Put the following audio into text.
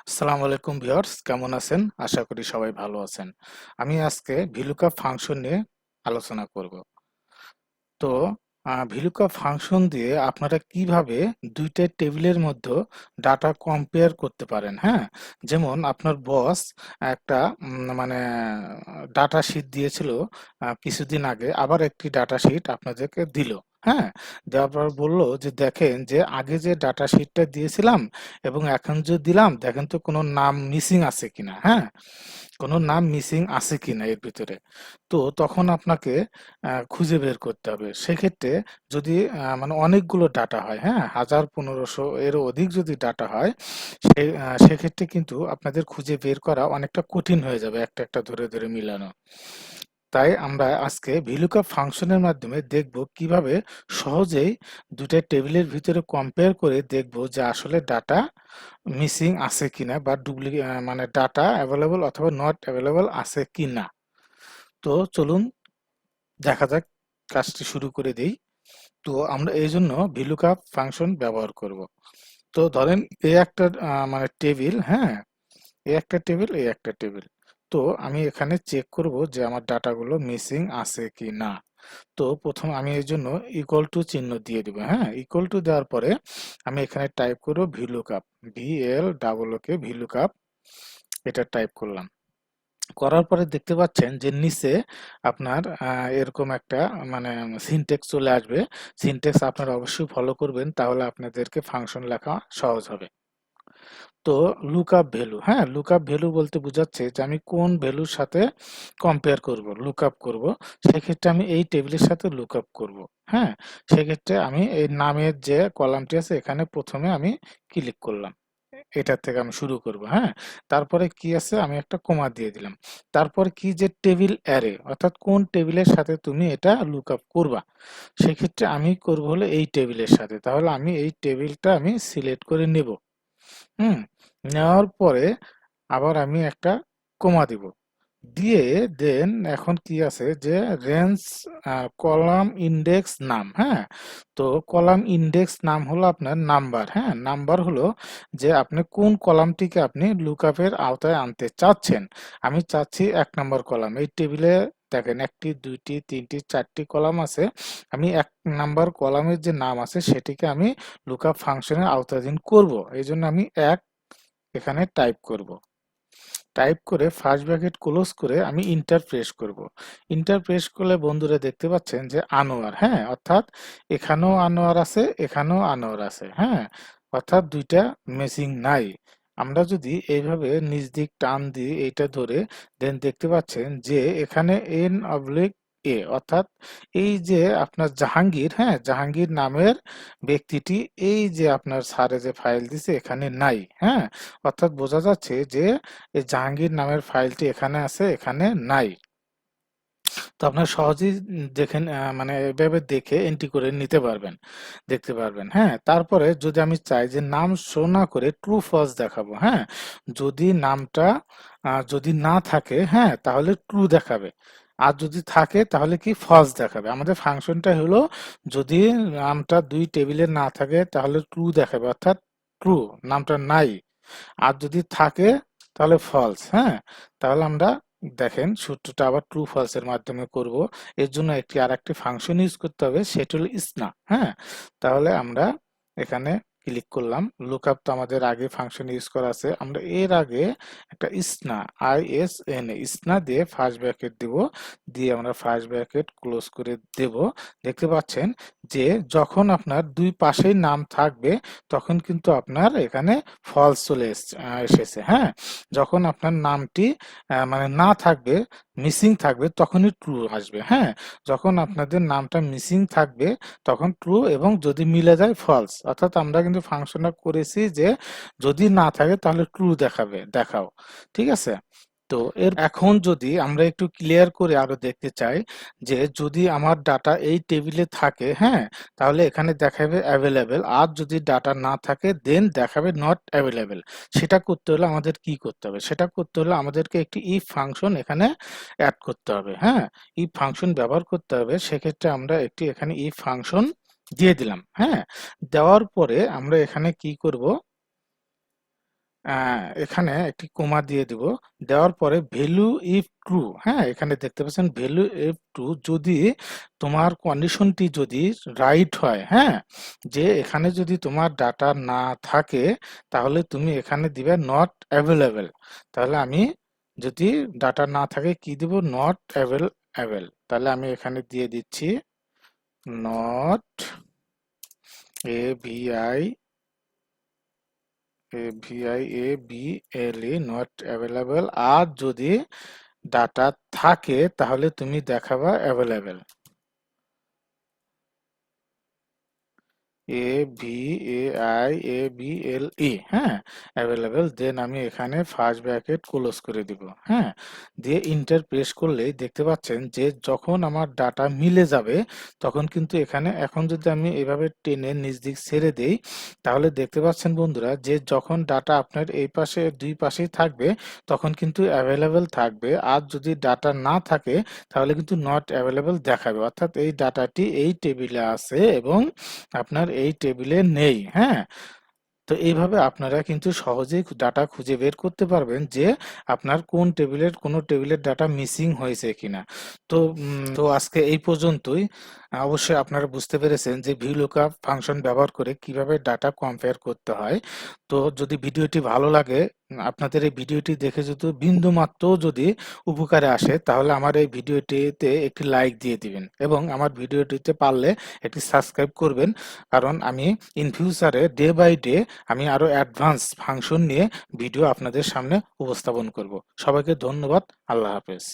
আসসালামু আলাইকুম ভিউয়ার্স, কেমন আছেন? আশা করি সবাই ভালো আছেন। আমি আজকে VLOOKUP ফাংশন নিয়ে আলোচনা করব। তো VLOOKUP ফাংশন দিয়ে আপনারা কিভাবে দুইটা টেবিলের মধ্যে ডাটা কম্পেয়ার করতে পারেন, হ্যাঁ? যেমন আপনার বস একটা মানে ডাটা শীট দিয়েছিল কিছুদিন আগে, আবার একটি ডাটা শীট আপনাদেরকে দিল। হ্যাঁ, দেওয়ার পর বলল যে দেখেন যে আগে যে ডাটা শীটটা দিয়েছিলাম এবং এখন যে দিলাম দেখেন তো কোনো নাম মিসিং আছে কিনা। হ্যাঁ, কোনো নাম মিসিং আছে কিনা এর ভিতরে। তো তখন আপনাকে খুঁজে বের করতে হবে। সেক্ষেত্রে যদি মানে অনেকগুলো ডাটা হয়, হ্যাঁ, 1000-1500 এরও অধিক যদি ডাটা হয়, সেক্ষেত্রে কিন্তু আপনাদের খুঁজে বের করা অনেকটা কঠিন হয়ে যাবে একটা একটা ধরে ধরে মিলানো। তাই আমরা আজকে VLOOKUP ফাংশনের মাধ্যমে দেখব কিভাবে সহজেই দুইটা টেবিলের ভিতরে কম্পেয়ার করে দেখব যে আসলে ডাটা মিসিং আছে কিনা বা ডুপ্লিকেট মানে ডাটা অ্যাভেলেবল অথবা নট অ্যাভেলেবল আছে কিনা। তো চলুন দেখা যাক, কাজটি শুরু করে দেই। তো আমরা এই জন্য VLOOKUP ফাংশন ব্যবহার করব। তো ধরেন এই একটা মানে টেবিল, হ্যাঁ, এই একটা টেবিল, এই একটা টেবিল। তো আমি এখানে চেক করব যে আমার ডাটাগুলো মিসিং আছে কি না। তো প্রথম আমি এর জন্য ইকুয়াল টু চিহ্ন দিয়ে দিব। হ্যাঁ, ইকুয়াল টু দেওয়ার পরে আমি এখানে টাইপ করব VLOOKUP, VLOOKUP, এটা টাইপ করলাম। করার পরে দেখতে পাচ্ছেন যে নিচে আপনার এরকম একটা মানে সিনট্যাক্স চলে আসবে। সিনট্যাক্স আপনারা অবশ্যই ফলো করবেন, তাহলে আপনাদেরকে ফাংশন লেখা সহজ হবে। তো লুকআপ ভ্যালু, হ্যাঁ, লুকআপ ভ্যালু বলতে বোঝাচ্ছে যে আমি কোন ভ্যালুর সাথে কম্পেয়ার করব, লুকআপ করব। সেক্ষেত্রে আমি এই টেবিলের সাথে লুকআপ করব। হ্যাঁ, সেক্ষেত্রে আমি এই নামের যে কলামটি আছে এখানে প্রথমে আমি ক্লিক করলাম, এটার থেকে আমি শুরু করব। হ্যাঁ, তারপরে কি আছে আমি একটা কমা দিয়ে দিলাম। তারপর কি যে টেবিল অ্যারে, অর্থাৎ কোন টেবিলের সাথে তুমি এটা লুকআপ করবা। সেক্ষেত্রে আমি করব হলো এই টেবিলের সাথে। তাহলে আমি এই টেবিলটা আমি সিলেক্ট করে নেব। হুম, নেওয়ার পরে আবার আমি একটা কমা দিব, দিয়ে দেন এখন কি আছে যে রেঞ্জ কলাম ইন্ডেক্স নাম। হ্যাঁ, তো কলাম ইন্ডেক্স নাম হলো আপনার নাম্বার। হ্যাঁ, নাম্বার হলো যে আপনি কোন কলামটিকে আপনি লুকআপের আওতায় আনতে চাচ্ছেন। আমি চাচ্ছি 1 নম্বর কলাম। এই টেবিলে দেখেন 1টি 2টি 3টি 4টি কলাম আছে। আমি 1 নম্বর কলামের যে নাম আছে সেটিকে আমি লুকআপ ফাংশনের আওতাধীন করব। এই জন্য আমি 1 এখানে টাইপ করব। টাইপ করে ফার্স্ট ব্র্যাকেট ক্লোজ করে আমি ইন্টার প্রেস করব। ইন্টার প্রেস করলে বন্ধুরা দেখতে পাচ্ছেন যে আনোয়ার, হ্যাঁ, অর্থাৎ এখানেও আনোয়ার আছে, এখানেও আনোয়ার আছে। হ্যাঁ, অর্থাৎ দুইটা ম্যাচিং নাই। আমরা যদি এইভাবে নিচ দিক টান দিই এইটা ধরে, দেন দেখতে পাচ্ছেন যে এখানে এন অবলিক এ, অর্থাৎ এই যে আপনার জাহাঙ্গীর, হ্যাঁ, জাহাঙ্গীর নামের ব্যক্তিটি এই যে আপনার স্যারে যে ফাইল দিছে এখানে নাই। হ্যাঁ, অর্থাৎ বোঝা যাচ্ছে যে এই জাহাঙ্গীর নামের ফাইলটি এখানে আছে, এখানে নাই। তো আপনারা সহজেই দেখেন, মানে এভাবে দেখে এন্ট্রি করে নিতে পারবেন, দেখতে পারবেন। হ্যাঁ, তারপরে যদি আমি চাই যে নাম শো না করে ট্রু ফলস দেখাবো, হ্যাঁ, যদি নামটা যদি না থাকে, হ্যাঁ, তাহলে ট্রু দেখাবে। আর যদি থাকে তাহলে কি ফলস দেখাবে। আমাদের ফাংশনটা হলো যদি নামটা দুই টেবিলে না থাকে তাহলে ট্রু দেখাবে, অর্থাৎ ট্রু, নামটা নাই। আর যদি থাকে তাহলে ফলস। হ্যাঁ, তাহলে আমরা দেখেন সূত্রটা আবার ট্রু ফলস এর মাধ্যমে করব। এর জন্য আরেকটি ফাংশন ইউজ করতে হবে, সেটা হলো ইসনা। হ্যাঁ, তাহলে আমরা এখানে ক্লিক করলাম। লুকআপ তো আমাদের আগে ফাংশন ইউজ করা আছে, আমরা এর আগে একটা ইসনা, ISNA, ইসনা দিয়ে ফার্স্ট ব্র্যাকেট দিব, দিয়ে আমরা ফার্স্ট ব্র্যাকেট ক্লোজ করে দেব। দেখতে পাচ্ছেন যে যখন আপনার দুই পাশেই নাম থাকবে তখন কিন্তু আপনার এখানে ফলস চলে এসেছে। হ্যাঁ, যখন আপনার নামটি মানে না থাকবে, মিসিং থাকবে, তখনই ট্রু আসবে। হ্যাঁ, যখন আপনাদের নামটা মিসিং থাকবে তখন ট্রু, এবং যদি মিলে যায় ফলস। অর্থাৎ আমরা কিন্তু ফাংশনটা করেছি যে যদি না থাকে তাহলে ট্রু দেখাবে, দেখাও। ঠিক আছে। তো এখন যদি আমরা একটু ক্লিয়ার করে আরো দেখতে চাই যে যদি আমার ডাটা এই টেবিলে থাকে, হ্যাঁ, তাহলে এখানে দেখাবে অ্যাভেলেবেল, আর যদি ডাটা না থাকে দেন দেখাবে নট অ্যাভেলেবেল। সেটা করতে হলে আমাদের কি করতে হবে? সেটা করতে হলে আমাদেরকে একটি ইফ ফাংশন এখানে অ্যাড করতে হবে। হ্যাঁ, ইফ ফাংশন ব্যবহার করতে হবে। সেক্ষেত্রে আমরা একটি এখানে ইফ ফাংশন দিয়ে দিলাম। হ্যাঁ, দেওয়ার পরে আমরা এখানে কি করব, এখানে একটি কমা দিয়ে দিব, দেওয়ার পরে ভ্যালু ইফ ট্রু, হ্যাঁ এখানে দেখতে পাচ্ছেন ভ্যালু ইফ ট্রু, যদি তোমার কন্ডিশনটি যদি রাইট হয়, হ্যাঁ যে এখানে যদি তোমার ডাটা না থাকে তাহলে তুমি এখানে দিবে নট অ্যাভেলেবেল। তাহলে আমি যদি ডাটা না থাকে কি দিব, নট অ্যাভেলেবেল। তাহলে আমি এখানে দিয়ে দিচ্ছি নট এভিআই নট অ্যাভেলেবেল। আর যদি ডাটা থাকে তাহলে তুমি দেখাবা অ্যাভেলেবেল, AVAIABLE, হ্যাঁ অ্যাভেলেবেল। দেন আমি এখানে ফার্স্ট ব্র্যাকেট ক্লোজ করে দিব, হ্যাঁ দিয়ে ইন্টার প্রেস করলেই দেখতে পাচ্ছেন যে যখন আমার ডাটা মিলে যাবে তখন কিন্তু এখানে, এখন যদি আমি এভাবে টেনে নিচ দিক ছেড়ে দেই তাহলে দেখতে পাচ্ছেন বন্ধুরা যে যখন ডাটা আপনার এই পাশে দুই পাশেই থাকবে তখন কিন্তু অ্যাভেলেবেল থাকবে, আর যদি ডাটা না থাকে তাহলে কিন্তু নট অ্যাভেলেবেল দেখাবে, অর্থাৎ এই ডাটাটি এই টেবিলে আছে এবং আপনার এই টেবিলে নেই, হ্যাঁ। তো এইভাবে আপনারা কিন্তু সহজেই ডাটা খুঁজে বের করতে পারবেন যে আপনার কোন টেবিলের, কোনো টেবিলের ডাটা মিসিং হয়েছে কিনা। তো আজকে এই পর্যন্তই। অবশ্যই আপনারা বুঝতে পেরেছেন যে VLOOKUP ফাংশন ব্যবহার করে কিভাবে ডাটা কম্পেয়ার করতে হয়। তো যদি ভিডিওটি ভালো লাগে, আপনাদের এই ভিডিওটি দেখে যদি বিন্দু মাত্র যদি উপকারে আসে তাহলে আমার এই ভিডিওটিতে একটি লাইক দিয়ে দিবেন এবং আমার ভিডিওটিতে পারলে একটি সাবস্ক্রাইব করবেন, কারণ আমি ইন ফিউচারে ডে বাই ডে আমি আরো অ্যাডভান্স ফাংশন নিয়ে ভিডিও আপনাদের সামনে উপস্থাপন করব। সবাইকে ধন্যবাদ। আল্লাহ হাফেজ।